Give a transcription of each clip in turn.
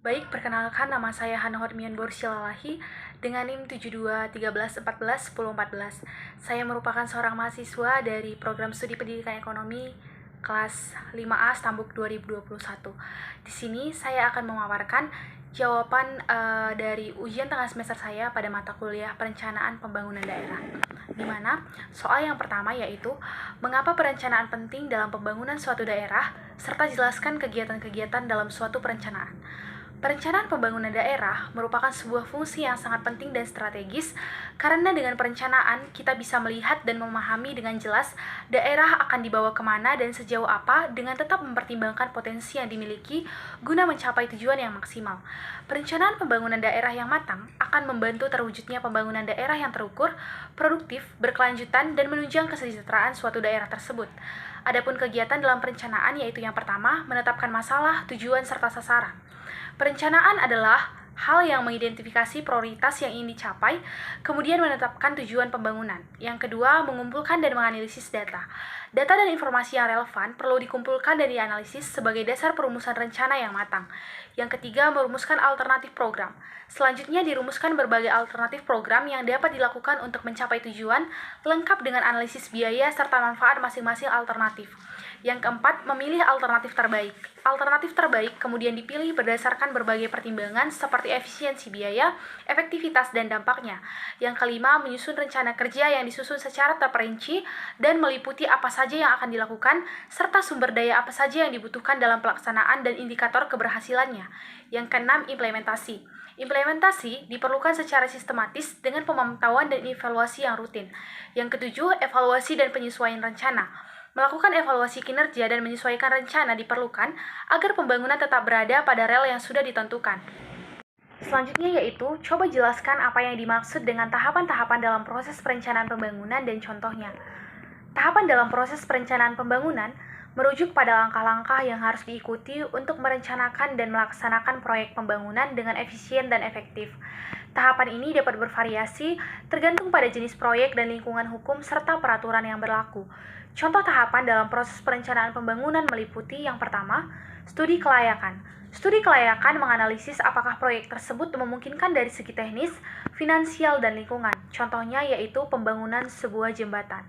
Baik, perkenalkan nama saya Hana Hormian Borsilalahi dengan NIM 7213141014. Saya merupakan seorang mahasiswa dari Program Studi Pendidikan Ekonomi kelas 5A Stambuk 2021. Di sini saya akan memaparkan jawaban dari ujian tengah semester saya pada mata kuliah Perencanaan Pembangunan Daerah. Di mana soal yang pertama yaitu mengapa perencanaan penting dalam pembangunan suatu daerah serta jelaskan kegiatan-kegiatan dalam suatu perencanaan. Perencanaan pembangunan daerah merupakan sebuah fungsi yang sangat penting dan strategis karena dengan perencanaan kita bisa melihat dan memahami dengan jelas daerah akan dibawa kemana dan sejauh apa dengan tetap mempertimbangkan potensi yang dimiliki guna mencapai tujuan yang maksimal. Perencanaan pembangunan daerah yang matang akan membantu terwujudnya pembangunan daerah yang terukur, produktif, berkelanjutan, dan menunjang kesejahteraan suatu daerah tersebut. Adapun kegiatan dalam perencanaan yaitu yang pertama, menetapkan masalah, tujuan, serta sasaran. Perencanaan adalah hal yang mengidentifikasi prioritas yang ingin dicapai, kemudian menetapkan tujuan pembangunan. Yang kedua, mengumpulkan dan menganalisis data. Data dan informasi yang relevan perlu dikumpulkan dan dianalisis sebagai dasar perumusan rencana yang matang. Yang ketiga, merumuskan alternatif program. Selanjutnya, dirumuskan berbagai alternatif program yang dapat dilakukan untuk mencapai tujuan, lengkap dengan analisis biaya serta manfaat masing-masing alternatif. Yang keempat, memilih alternatif terbaik. Alternatif terbaik kemudian dipilih berdasarkan berbagai pertimbangan seperti efisiensi biaya, efektivitas, dan dampaknya. Yang kelima, menyusun rencana kerja yang disusun secara terperinci dan meliputi apa saja yang akan dilakukan, serta sumber daya apa saja yang dibutuhkan dalam pelaksanaan dan indikator keberhasilannya. Yang keenam, implementasi. Implementasi diperlukan secara sistematis dengan pemantauan dan evaluasi yang rutin. Yang ketujuh, evaluasi dan penyesuaian rencana. Melakukan evaluasi kinerja dan menyesuaikan rencana diperlukan agar pembangunan tetap berada pada rel yang sudah ditentukan. Selanjutnya yaitu, coba jelaskan apa yang dimaksud dengan tahapan-tahapan dalam proses perencanaan pembangunan dan contohnya. Tahapan dalam proses perencanaan pembangunan merujuk pada langkah-langkah yang harus diikuti untuk merencanakan dan melaksanakan proyek pembangunan dengan efisien dan efektif. Tahapan ini dapat bervariasi tergantung pada jenis proyek dan lingkungan hukum serta peraturan yang berlaku. Contoh tahapan dalam proses perencanaan pembangunan meliputi yang pertama, studi kelayakan. Studi kelayakan menganalisis apakah proyek tersebut memungkinkan dari segi teknis, finansial, dan lingkungan. Contohnya yaitu pembangunan sebuah jembatan.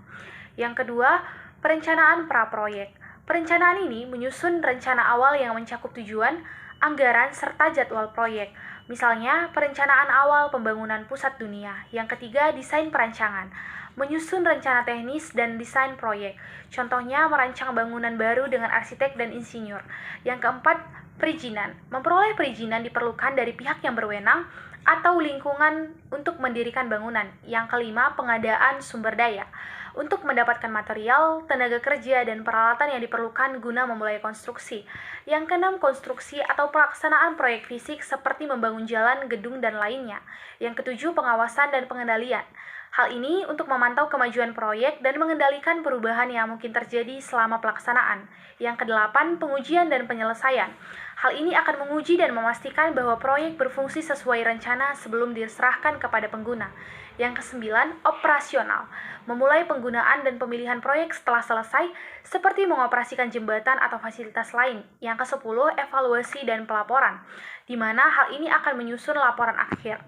Yang kedua, perencanaan praproyek. Perencanaan ini menyusun rencana awal yang mencakup tujuan, anggaran, serta jadwal proyek. Misalnya, perencanaan awal pembangunan pusat dunia. Yang ketiga, desain perancangan. Menyusun rencana teknis dan desain proyek. Contohnya, merancang bangunan baru dengan arsitek dan insinyur. Yang keempat, perizinan. Memperoleh perizinan diperlukan dari pihak yang berwenang atau lingkungan untuk mendirikan bangunan. Yang kelima, pengadaan sumber daya. Untuk mendapatkan material, tenaga kerja, dan peralatan yang diperlukan guna memulai konstruksi. Yang keenam, konstruksi atau pelaksanaan proyek fisik seperti membangun jalan, gedung, dan lainnya. Yang ketujuh, pengawasan dan pengendalian. Hal ini untuk memantau kemajuan proyek dan mengendalikan perubahan yang mungkin terjadi selama pelaksanaan. Yang kedelapan, pengujian dan penyelesaian. Hal ini akan menguji dan memastikan bahwa proyek berfungsi sesuai rencana sebelum diserahkan kepada pengguna. Yang kesembilan, operasional. Memulai penggunaan dan pemilihan proyek setelah selesai, seperti mengoperasikan jembatan atau fasilitas lain. Yang kesepuluh, evaluasi dan pelaporan, di mana hal ini akan menyusun laporan akhir.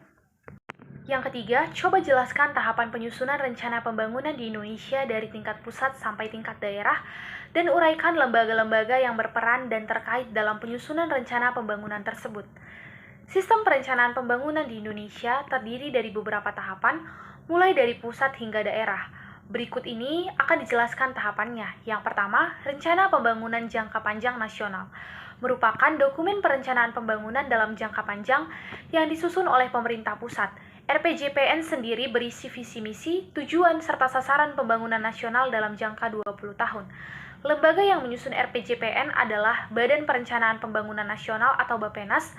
Yang ketiga, coba jelaskan tahapan penyusunan rencana pembangunan di Indonesia dari tingkat pusat sampai tingkat daerah, dan uraikan lembaga-lembaga yang berperan dan terkait dalam penyusunan rencana pembangunan tersebut. Sistem perencanaan pembangunan di Indonesia terdiri dari beberapa tahapan, mulai dari pusat hingga daerah. Berikut ini akan dijelaskan tahapannya. Yang pertama, Rencana Pembangunan Jangka Panjang Nasional. Merupakan dokumen perencanaan pembangunan dalam jangka panjang yang disusun oleh pemerintah pusat. RPJPN sendiri berisi visi misi, tujuan, serta sasaran pembangunan nasional dalam jangka 20 tahun. Lembaga yang menyusun RPJPN adalah Badan Perencanaan Pembangunan Nasional atau Bappenas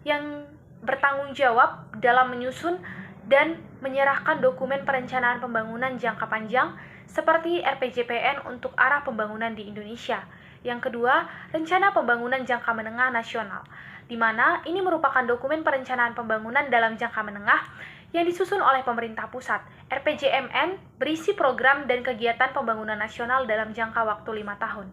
yang bertanggung jawab dalam menyusun dan menyerahkan dokumen perencanaan pembangunan jangka panjang seperti RPJPN untuk arah pembangunan di Indonesia. Yang kedua, Rencana Pembangunan Jangka Menengah Nasional, di mana ini merupakan dokumen perencanaan pembangunan dalam jangka menengah yang disusun oleh pemerintah pusat. RPJMN berisi program dan kegiatan pembangunan nasional dalam jangka waktu 5 tahun.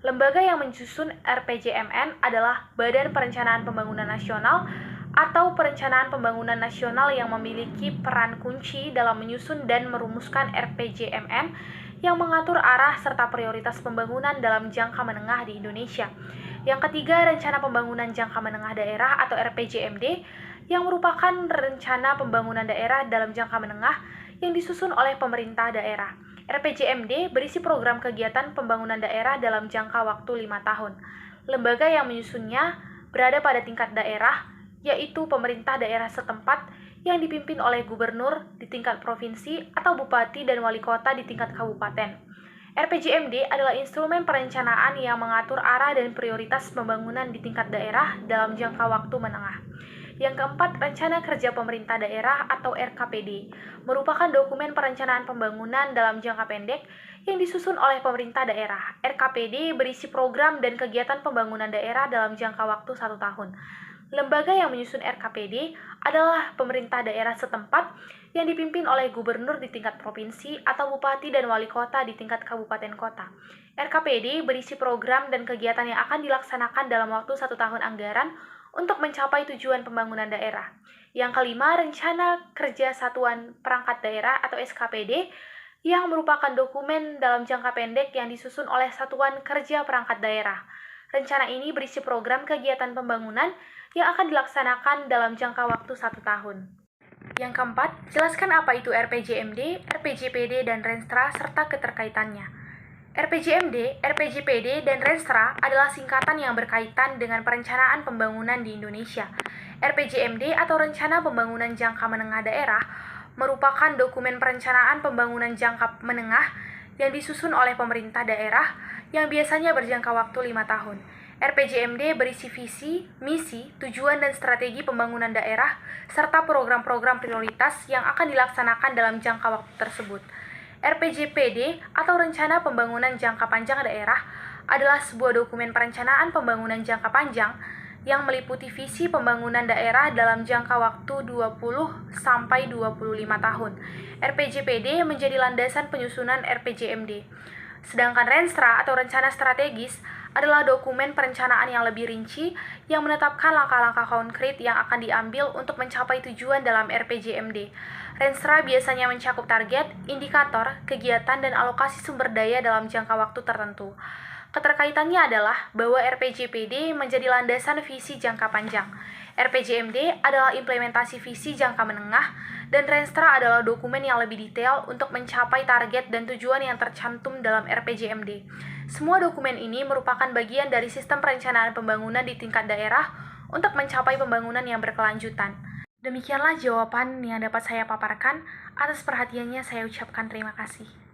Lembaga yang menyusun RPJMN adalah Badan Perencanaan Pembangunan Nasional atau Perencanaan Pembangunan Nasional yang memiliki peran kunci dalam menyusun dan merumuskan RPJMN yang mengatur arah serta prioritas pembangunan dalam jangka menengah di Indonesia. Yang ketiga, Rencana Pembangunan Jangka Menengah Daerah atau RPJMD yang merupakan rencana pembangunan daerah dalam jangka menengah yang disusun oleh pemerintah daerah. RPJMD berisi program kegiatan pembangunan daerah dalam jangka waktu 5 tahun. Lembaga yang menyusunnya berada pada tingkat daerah, yaitu pemerintah daerah setempat yang dipimpin oleh gubernur di tingkat provinsi atau bupati dan wali kota di tingkat kabupaten. RPJMD adalah instrumen perencanaan yang mengatur arah dan prioritas pembangunan di tingkat daerah dalam jangka waktu menengah. Yang keempat, Rencana Kerja Pemerintah Daerah atau RKPD merupakan dokumen perencanaan pembangunan dalam jangka pendek yang disusun oleh pemerintah daerah. RKPD berisi program dan kegiatan pembangunan daerah dalam jangka waktu 1 tahun. Lembaga yang menyusun RKPD adalah pemerintah daerah setempat yang dipimpin oleh gubernur di tingkat provinsi atau bupati dan wali kota di tingkat kabupaten kota. RKPD berisi program dan kegiatan yang akan dilaksanakan dalam waktu 1 tahun anggaran untuk mencapai tujuan pembangunan daerah. Yang kelima, Rencana Kerja Satuan Perangkat Daerah atau SKPD yang merupakan dokumen dalam jangka pendek yang disusun oleh Satuan Kerja Perangkat Daerah. Rencana ini berisi program kegiatan pembangunan yang akan dilaksanakan dalam jangka waktu 1 tahun. Yang keempat, jelaskan apa itu RPJMD, RPJPD, dan Renstra serta keterkaitannya. RPJMD, RPJPD, dan Renstra adalah singkatan yang berkaitan dengan perencanaan pembangunan di Indonesia. RPJMD atau Rencana Pembangunan Jangka Menengah Daerah merupakan dokumen perencanaan pembangunan jangka menengah yang disusun oleh pemerintah daerah yang biasanya berjangka waktu 5 tahun. RPJMD berisi visi, misi, tujuan, dan strategi pembangunan daerah, serta program-program prioritas yang akan dilaksanakan dalam jangka waktu tersebut. RPJPD atau Rencana Pembangunan Jangka Panjang Daerah adalah sebuah dokumen perencanaan pembangunan jangka panjang yang meliputi visi pembangunan daerah dalam jangka waktu 20 sampai 25 tahun. RPJPD menjadi landasan penyusunan RPJMD. Sedangkan Renstra atau Rencana Strategis adalah dokumen perencanaan yang lebih rinci yang menetapkan langkah-langkah konkret yang akan diambil untuk mencapai tujuan dalam RPJMD. Renstra biasanya mencakup target, indikator, kegiatan, dan alokasi sumber daya dalam jangka waktu tertentu. Keterkaitannya adalah bahwa RPJPD menjadi landasan visi jangka panjang. RPJMD adalah implementasi visi jangka menengah, dan Renstra adalah dokumen yang lebih detail untuk mencapai target dan tujuan yang tercantum dalam RPJMD. Semua dokumen ini merupakan bagian dari sistem perencanaan pembangunan di tingkat daerah untuk mencapai pembangunan yang berkelanjutan. Demikianlah jawaban yang dapat saya paparkan. Atas perhatiannya saya ucapkan terima kasih.